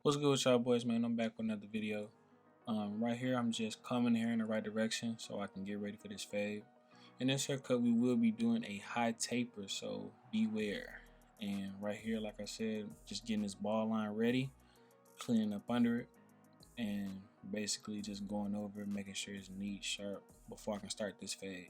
What's good with y'all boys, man? I'm back with another video. Right here, I'm just coming here in the right direction so I can get ready for this fade. In this haircut, we will be doing a high taper, so beware. And right here, like I said, just getting this ball line ready, cleaning up under it, and basically just going over it, making sure it's neat, sharp before I can start this fade.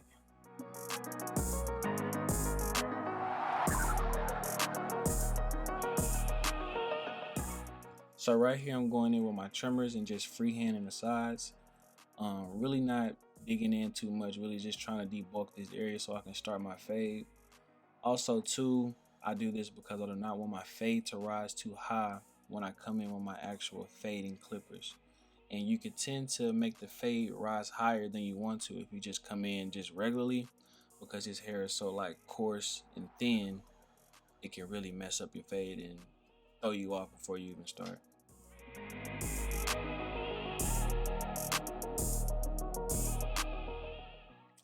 So right here, I'm going in with my trimmers and just freehanding the sides. Really not digging in too much, really just trying to debulk this area so I can start my fade. Also too, I do this because I do not want my fade to rise too high when I come in with my actual fading clippers. And you can tend to make the fade rise higher than you want to if you just come in just regularly, because his hair is so like coarse and thin, it can really mess up your fade and throw you off before you even start.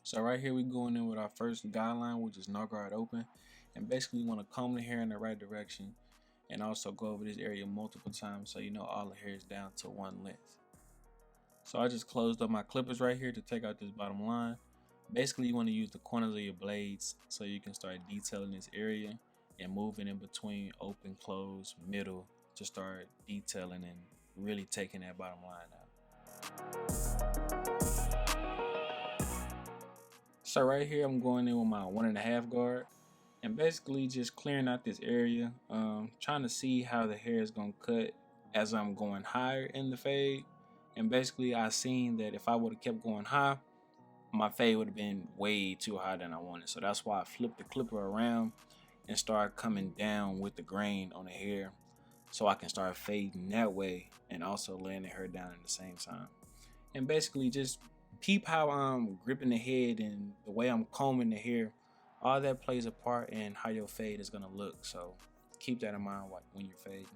So right here we going in with our first guideline, which is no guard open, and basically you want to comb the hair in the right direction and also go over this area multiple times so you know all the hair is down to one length. So I just closed up my clippers right here to take out this bottom line. Basically you want to use the corners of your blades so you can start detailing this area and moving in between open, close, middle to start detailing and really taking that bottom line out. So right here, I'm going in with my 1.5 guard and basically just clearing out this area, trying to see how the hair is going to cut as I'm going higher in the fade. And basically I seen that if I would have kept going high, my fade would have been way too high than I wanted. So that's why I flipped the clipper around and started coming down with the grain on the hair so I can start fading that way and also laying the hair down at the same time. And basically just peep how I'm gripping the head and the way I'm combing the hair. All that plays a part in how your fade is gonna look. So keep that in mind when you're fading.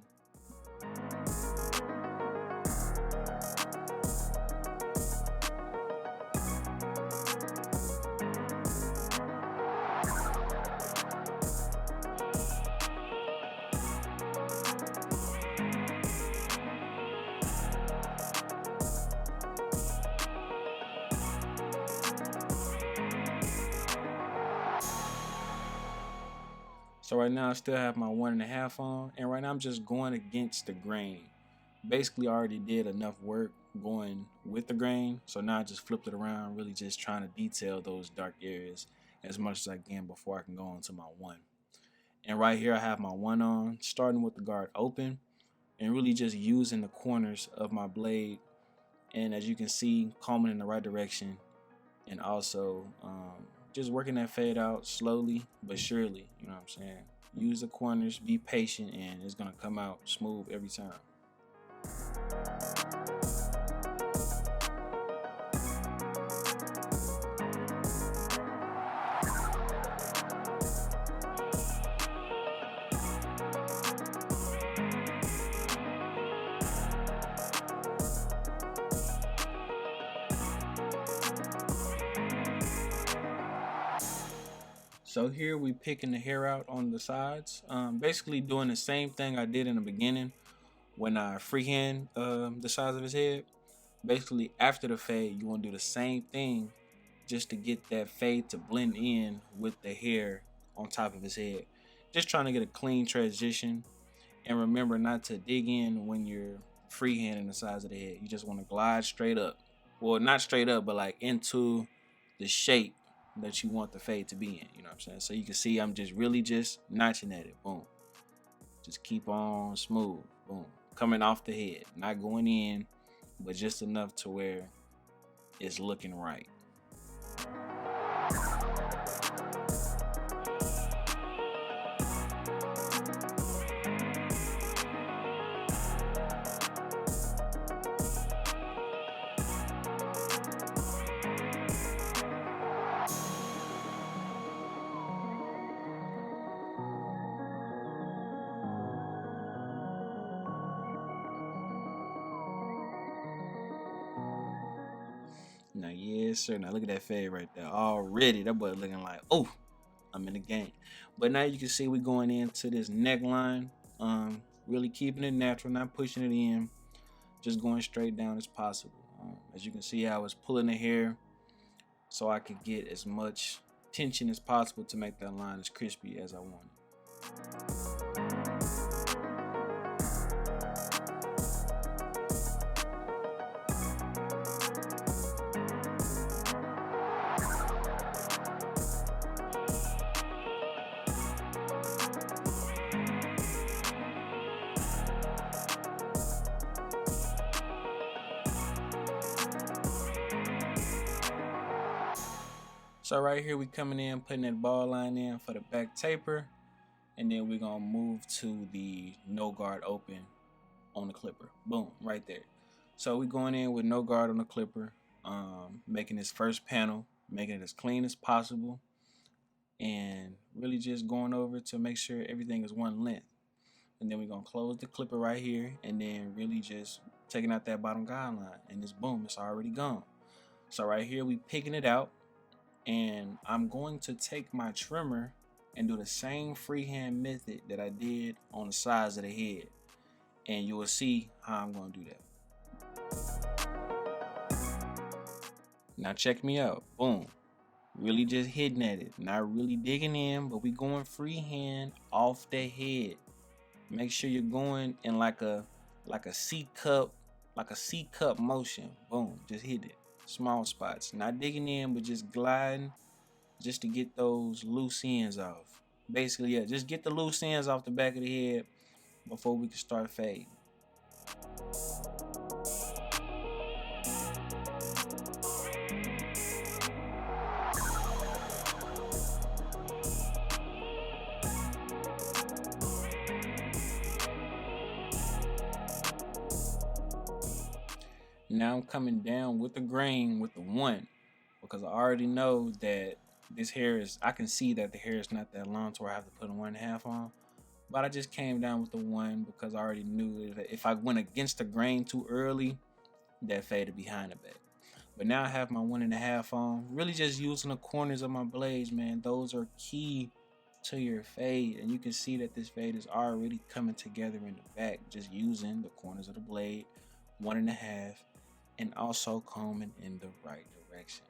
So right now I still have my 1.5 on, and right now I'm just going against the grain. Basically I already did enough work going with the grain, so now I just flipped it around, really just trying to detail those dark areas as much as I can before I can go into my 1. And right here I have my 1 on, starting with the guard open and really just using the corners of my blade, and as you can see, combing in the right direction, and also just working that fade out slowly but surely. You know what I'm saying? Use the corners, be patient, and it's gonna come out smooth every time. So here we picking the hair out on the sides, basically doing the same thing I did in the beginning when I freehand the sides of his head. Basically after the fade, you want to do the same thing just to get that fade to blend in with the hair on top of his head. Just trying to get a clean transition, and remember not to dig in when you're freehanding the sides of the head. You just want to glide straight up. Well, not straight up, but like into the shape that you want the fade to be in. You know what I'm saying? So you can see I'm just really just notching at it. Boom. Just keep on smooth. Boom. Coming off the head. Not going in, but just enough to where it's looking right. Now, yes, sir. Now, look at that fade right there. Already, that boy looking like, oh, I'm in the game. But now you can see we going into this neckline. really keeping it natural, not pushing it in, just going straight down as possible. As you can see, I was pulling the hair so I could get as much tension as possible to make that line as crispy as I wanted. So right here we coming in, putting that ball line in for the back taper, and then we're gonna move to the no guard open on the clipper. Boom, right there. So we going in with no guard on the clipper, making this first panel, making it as clean as possible, and really just going over to make sure everything is one length. And then we're gonna close the clipper right here, and then really just taking out that bottom guideline, and it's boom, it's already gone. So right here we picking it out. And I'm going to take my trimmer and do the same freehand method that I did on the sides of the head. And you will see how I'm going to do that. Now check me out. Boom. Really just hitting at it. Not really digging in, but we going freehand off the head. Make sure you're going in like a C cup motion. Boom. Just hit it. Small spots, not digging in, but just gliding, just to get those loose ends off. Basically, yeah, just get the loose ends off the back of the head before we can start fading. Now I'm coming down with the grain with the 1, because I already know that this hair is, I can see that the hair is not that long to where I have to put a 1.5 on. But I just came down with the 1 because I already knew that if I went against the grain too early, that faded behind the back. But now I have my 1.5 on, really just using the corners of my blades, man. Those are key to your fade, and you can see that this fade is already coming together in the back, just using the corners of the blade, 1.5, and also combing in the right direction.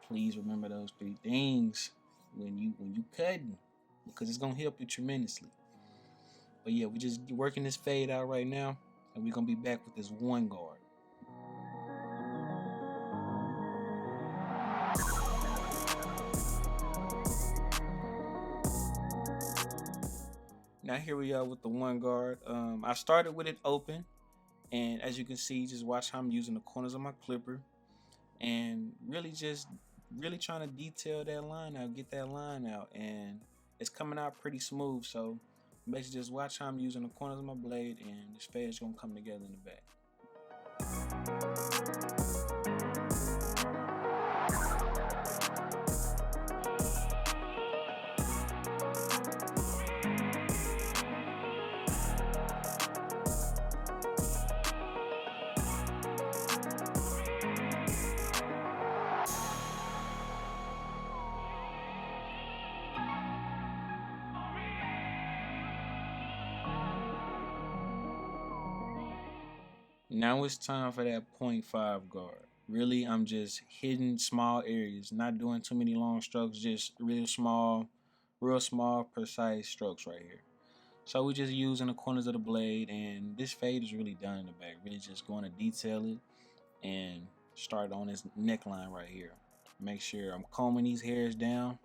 Please remember those 3 things when you cutting, because it's gonna help you tremendously. But yeah, we just working this fade out right now, and we're gonna be back with this 1 guard. Now here we are with the 1 guard. I started with it open. And as you can see, just watch how I'm using the corners of my clipper and really trying to detail that line out, get that line out, and it's coming out pretty smooth. So basically just watch how I'm using the corners of my blade, and this fade is gonna come together in the back. Now it's time for that 0.5 guard. Really, I'm just hitting small areas, not doing too many long strokes, just real small, precise strokes right here. So we're just using the corners of the blade, and this fade is really done in the back. Really just going to detail it and start on this neckline right here. Make sure I'm combing these hairs down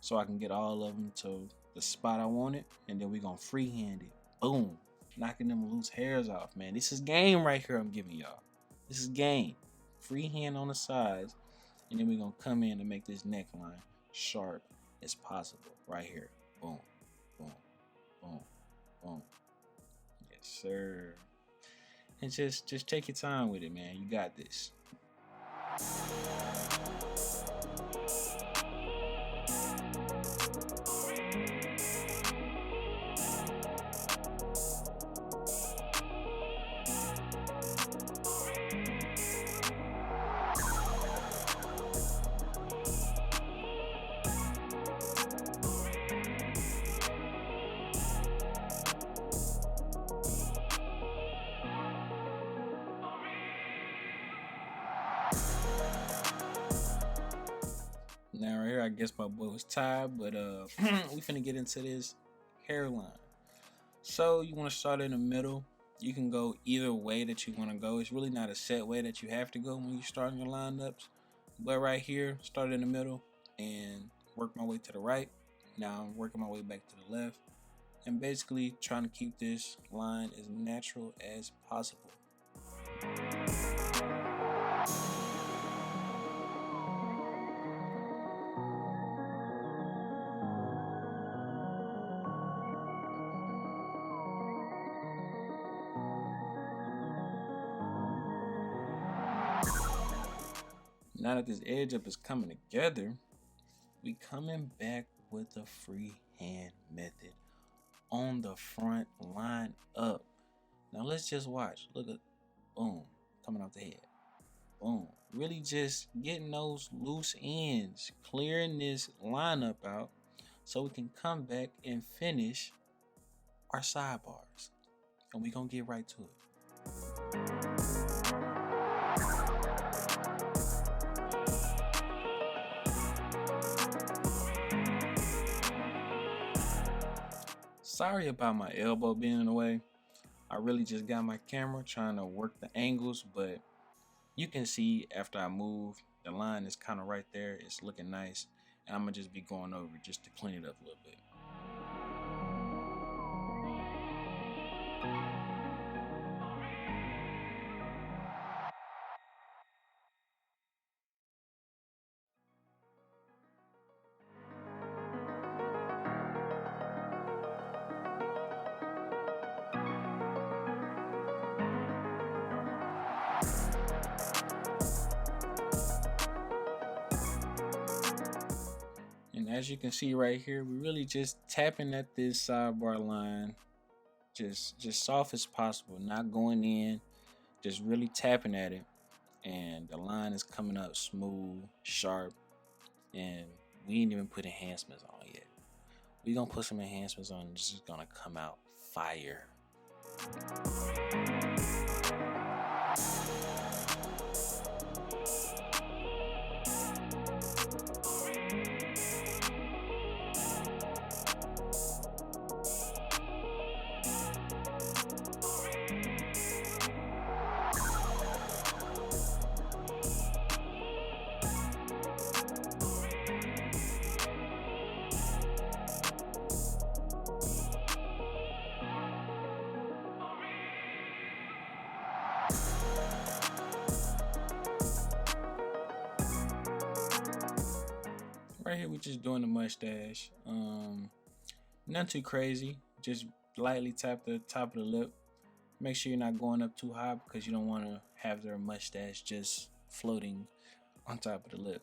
so I can get all of them to the spot I want it, and then we're going to freehand it. Boom. Knocking them loose hairs off, man. This is game right here I'm giving y'all. This is game. Freehand on the sides, and then we're going to come in and make this neckline sharp as possible right here. Boom, boom, boom, boom. Yes, sir. And just take your time with it, man. You got this. Now right here, I guess my boy was tired, but we finna get into this hairline. So you want to start in the middle. You can go either way that you want to go. It's really not a set way that you have to go when you start your lineups. But right here, start in the middle and work my way to the right. Now I'm working my way back to the left. And basically trying to keep this line as natural as possible. Now that this edge up is coming together, we coming back with the freehand method on the front line up. Now let's just watch. Look at boom, coming off the head. Boom. Really just getting those loose ends, clearing this lineup out so we can come back and finish our sidebars. And we gonna get right to it. Sorry about my elbow being in the way. I really just got my camera trying to work the angles, but you can see after I move, the line is kind of right there. It's looking nice. And I'm gonna just be going over just to clean it up a little bit. And as you can see right here, we're really just tapping at this sidebar line, just soft as possible, not going in, just really tapping at it. And the line is coming up smooth, sharp, and we ain't even put enhancements on yet. We gonna put some enhancements on, and this is gonna come out fire. Right here, we're just doing the mustache. Not too crazy. Just lightly tap the top of the lip. Make sure you're not going up too high because you don't want to have their mustache just floating on top of the lip.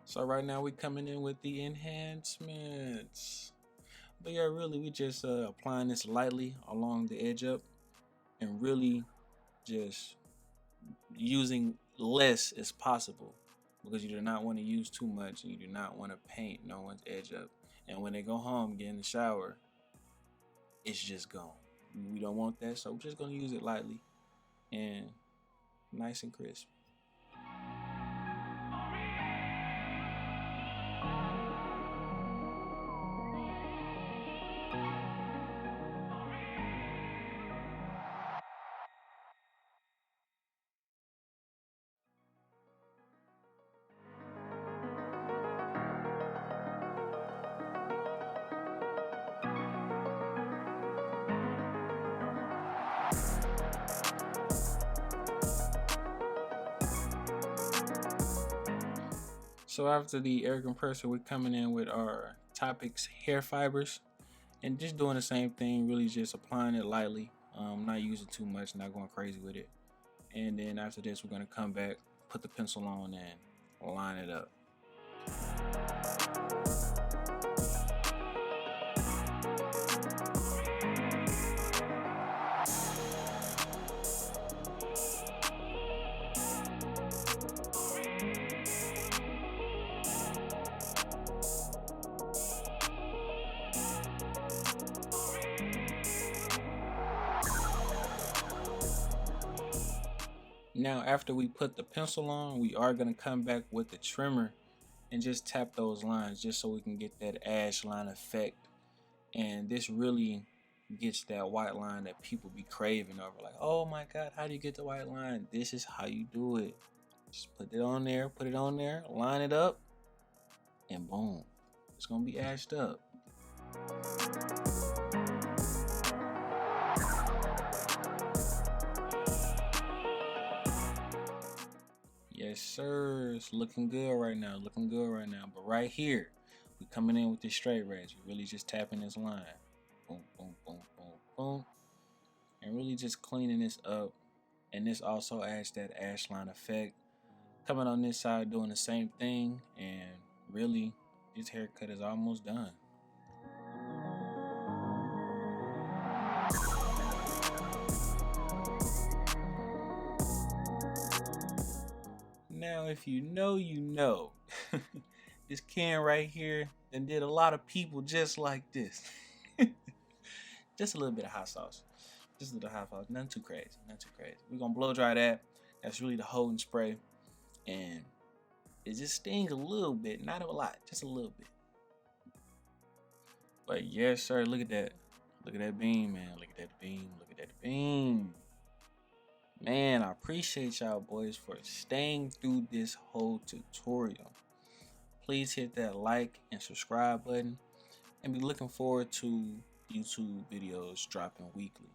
So right now we coming in with the enhancements. But yeah, really we just applying this lightly along the edge up and really just using less as possible because you do not want to use too much and you do not want to paint no one's edge up. And when they go home, get in the shower, it's just gone. We don't want that, so we're just gonna use it lightly and nice and crisp. So after the air compressor, we're coming in with our Topics hair fibers and just doing the same thing, really just applying it lightly, not using too much, not going crazy with it. And then after this, we're gonna come back, put the pencil on and line it up. Now, after we put the pencil on, we are going to come back with the trimmer and just tap those lines just so we can get that ash line effect. And this really gets that white line that people be craving over. Like, oh my God, how do you get the white line? This is how you do it. Just put it on there, line it up, and boom, it's going to be ashed up. Yes, sir. It's looking good right now. But right here, we coming in with this straight razor. Really just tapping this line. Boom, boom, boom, boom, boom. And really just cleaning this up. And this also adds that ash line effect. Coming on this side, doing the same thing. And really, this haircut is almost done. Now, if you know, you know. This can right here and did a lot of people just like this. Just a little bit of hot sauce. Just a little hot sauce. Nothing too crazy. We're going to blow dry that. That's really the holding spray. And it just stings a little bit. Not a lot. Just a little bit. But yes, sir. Look at that. Look at that beam, man. Look at that beam. Man, I appreciate y'all boys for staying through this whole tutorial. Please hit that like and subscribe button and be looking forward to YouTube videos dropping weekly.